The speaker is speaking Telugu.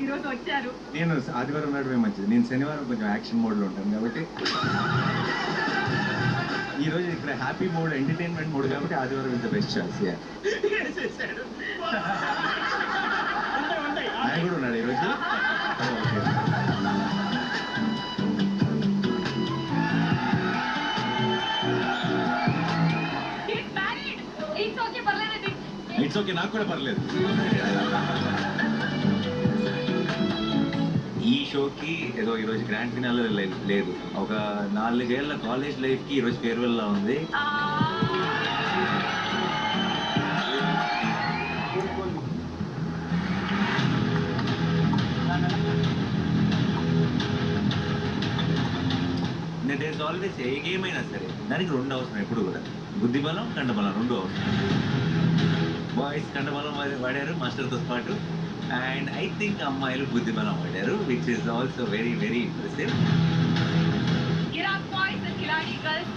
ఈరోజు వచ్చారు. నేను ఆదివారం నాడు మంచిది. నేను శనివారం కొంచెం యాక్షన్ మోడ్లో ఉంటాను కాబట్టి ఈ రోజు ఇక్కడ హ్యాపీ మోడ్, ఎంటర్టైన్మెంట్ మోడ్ కాబట్టి ఆదివారం ఇస్ ద బెస్ట్ చాయిస్. ఆయన కూడా ఉన్నాడు ఈరోజు. ఇట్స్ ఓకే, నాకు కూడా పర్లేదు. ఈ షోకి ఏదో ఈరోజు గ్రాండ్ ఫినాలే లేదు. ఒక 4 ఏళ్ల కాలేజ్ లైఫ్కి ఈరోజు ఫేర్వెల్ లా ఉంది. దేర్ ఆల్వేస్ ఏ గేమ్ అయినా సరే దానికి 2 అవసరం ఎప్పుడు కూడా. బుద్ధిబలం, కండబలం 2 అవసరం. బాయ్స్ కండబలం వాడారు మాస్టర్తో పాటు, అండ్ ఐ థింక్ అమ్మాయిలు బుద్ధిబలం వాడారు, which is also very very impressive. Kirat boys and Kirani girls,